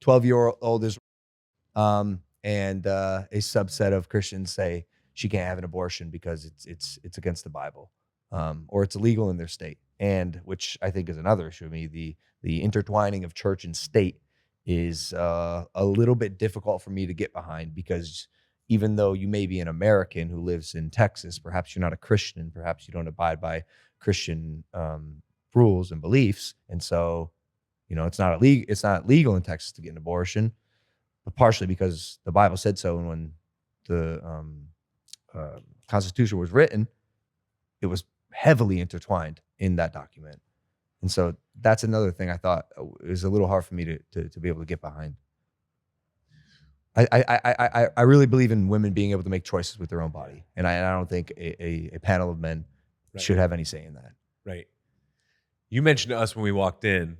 12-year-old is, and a subset of Christians say she can't have an abortion because it's against the Bible, or it's illegal in their state. And which I think is another issue. I mean, the intertwining of church and state is a little bit difficult for me to get behind, because even though you may be an American who lives in Texas, perhaps you're not a Christian, perhaps you don't abide by Christian rules and beliefs, and so it's not legal in Texas to get an abortion, but partially because the Bible said so, and when the Constitution was written, it was heavily intertwined in that document. And so that's another thing I thought is a little hard for me to be able to get behind. I really believe in women being able to make choices with their own body. And I don't think a panel of men should have any say in that. Right. You mentioned to us when we walked in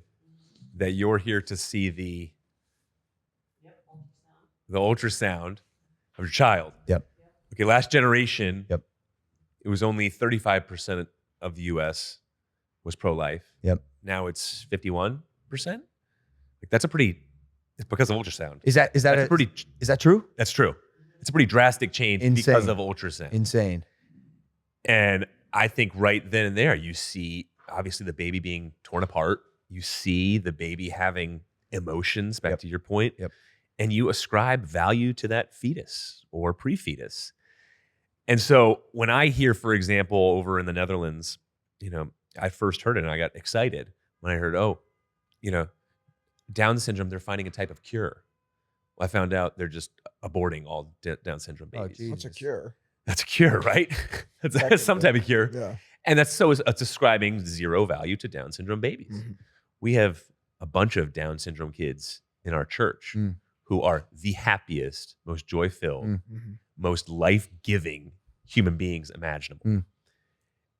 that you're here to see the ultrasound of your child. Yep. Okay, last generation. Yep. It was only 35% of the U.S. was pro-life. Yep. Now it's 51%. Like that's a pretty. It's because of ultrasound. Is that true? That's true. It's a pretty drastic change because of ultrasound. Insane. And I think right then and there, you see obviously the baby being torn apart. You see the baby having emotions. Back to your point. Yep. And you ascribe value to that fetus or pre-fetus. And so when I hear, for example, over in the Netherlands, I first heard it and I got excited when I heard, Down syndrome, they're finding a type of cure. Well, I found out they're just aborting all Down syndrome babies. What's a cure? That's a cure, right? That's some type of cure. Yeah. And that's it's ascribing zero value to Down syndrome babies. Mm-hmm. We have a bunch of Down syndrome kids in our church who are the happiest, most joy-filled, most life-giving human beings imaginable.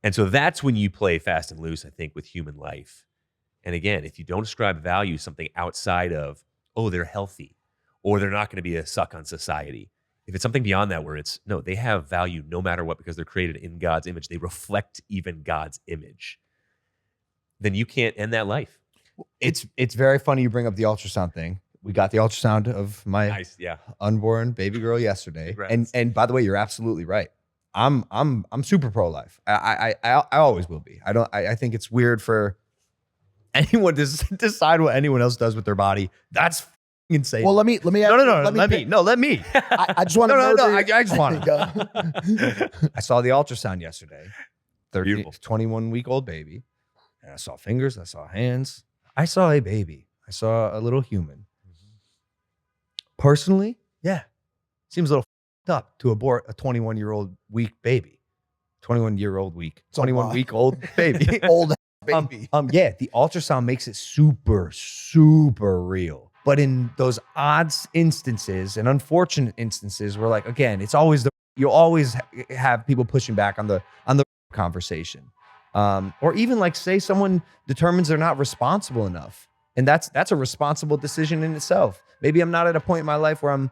And so that's when you play fast and loose, I think, with human life. And again, if you don't ascribe value something outside of, they're healthy, or they're not going to be a suck on society. If it's something beyond that where they have value no matter what because they're created in God's image. They reflect even God's image. Then you can't end that life. It's very funny you bring up the ultrasound thing. We got the ultrasound of my unborn baby girl yesterday. Congrats. And by the way, you're absolutely right. I'm super pro-life. I always will be. I think it's weird for anyone to decide what anyone else does with their body. That's insane. Well, let me. Let me. I just want to. I just want to. I saw the ultrasound yesterday. 21-week-old baby. And I saw fingers. I saw hands. I saw a baby. I saw a little human. Personally, seems a little up to abort a 21-year-old weak baby. 21-year-old week. 21-week-old baby. Old baby. The ultrasound makes it super, super real. But in those odd instances and unfortunate instances where, like, again, it's always you'll always have people pushing back on the conversation. Or even like say someone determines they're not responsible enough. And that's a responsible decision in itself. Maybe I'm not at a point in my life where I'm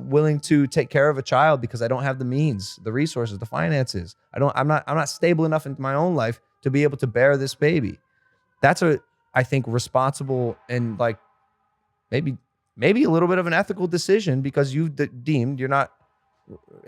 willing to take care of a child because I don't have the means, the resources, the finances. I'm not stable enough in my own life to be able to bear this baby. That's I think responsible and like maybe a little bit of an ethical decision because you've deemed you're not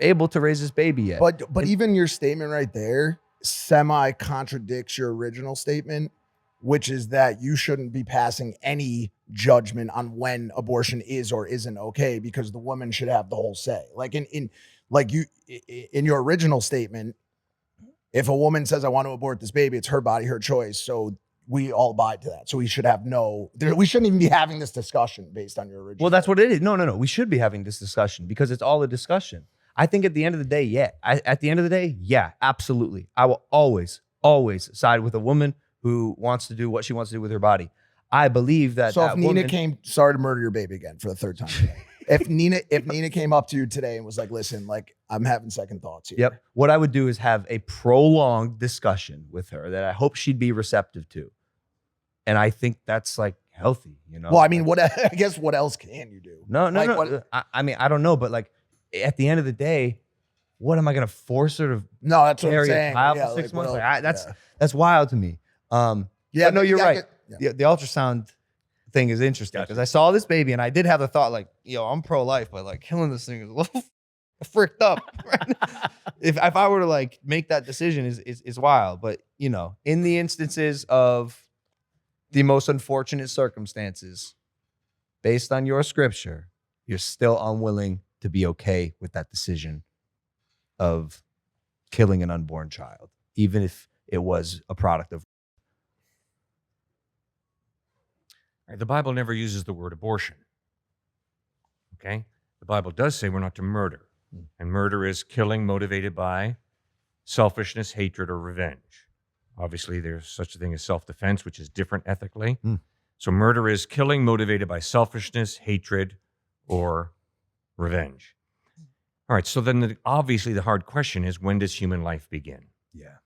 able to raise this baby yet. But even your statement right there semi contradicts your original statement, which is that you shouldn't be passing any judgment on when abortion is or isn't okay because the woman should have the whole say. Like in your original statement, if a woman says, I want to abort this baby, it's her body, her choice. So we all abide to that. So we should have we shouldn't even be having this discussion based on your original. Well, that's what it is. No. We should be having this discussion because it's all a discussion. I think at the end of the day, absolutely. I will always side with a woman who wants to do what she wants to do with her body. I believe that. So if Nina came, sorry to murder your baby again for the third time today. If Nina came up to you today and was like, listen, like I'm having second thoughts here. Yep. What I would do is have a prolonged discussion with her that I hope she'd be receptive to. And I think that's like healthy, Well, I mean, what else can you do? No. I mean, I don't know, but like at the end of the day, what am I going to force her to that's carry what I'm saying. a child for 6 months? That's wild to me. No, you're right. The ultrasound, thing is interesting because I saw this baby and I did have the thought like, yo, I'm pro-life, but like killing this thing is a little fricked up. if I were to like make that decision is wild. But you know, in the instances of the most unfortunate circumstances, based on your scripture, you're still unwilling to be okay with that decision of killing an unborn child, even if it was a product of. The Bible never uses the word abortion. Okay? The Bible does say we're not to murder. And murder is killing motivated by selfishness, hatred, or revenge. Obviously, there's such a thing as self-defense, which is different ethically. So murder is killing motivated by selfishness, hatred, or revenge. All right, so then obviously the hard question is, when does human life begin? Yeah.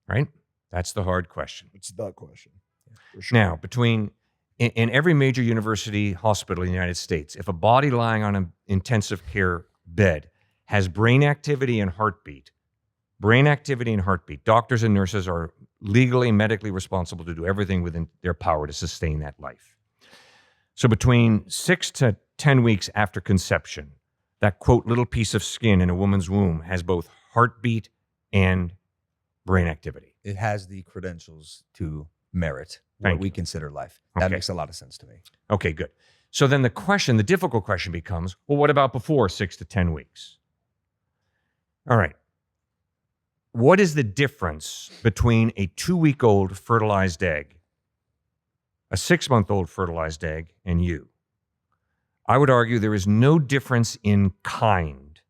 Right? That's the hard question. It's the question. Yeah, for sure. Now, in every major university hospital in the United States, if a body lying on an intensive care bed has brain activity and heartbeat, doctors and nurses are legally and medically responsible to do everything within their power to sustain that life. So between 6 to 10 weeks after conception, that, quote, little piece of skin in a woman's womb has both heartbeat and brain activity. It has the credentials to merit Thank what we you. consider life. Okay. That makes a lot of sense to me. Okay, good. So then the difficult question becomes, well, what about before 6 to 10 weeks? All right. What is the difference between a 2-week-old fertilized egg, a 6-month-old fertilized egg, and you? I would argue there is no difference in kind.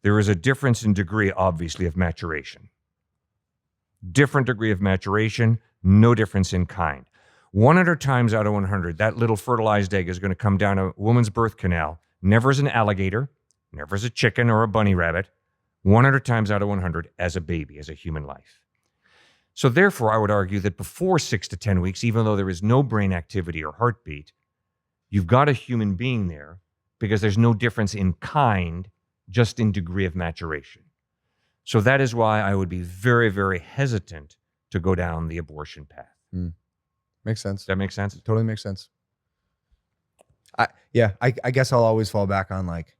There is a difference in degree, obviously, of maturation. Different degree of maturation, no difference in kind. 100 times out of 100, that little fertilized egg is going to come down a woman's birth canal, never as an alligator, never as a chicken or a bunny rabbit, 100 times out of 100 as a baby, as a human life. So therefore, I would argue that before 6 to 10 weeks, even though there is no brain activity or heartbeat, you've got a human being there because there's no difference in kind, just in degree of maturation. So that is why I would be very, very hesitant to go down the abortion path. Makes sense. Does that make sense? It totally makes sense. I guess I'll always fall back on like,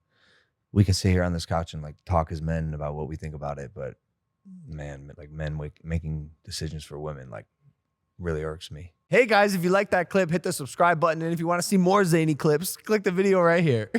we can sit here on this couch and like talk as men about what we think about it, but man, like men making decisions for women like really irks me. Hey guys, if you like that clip, hit the subscribe button, and if you want to see more zany clips, click the video right here.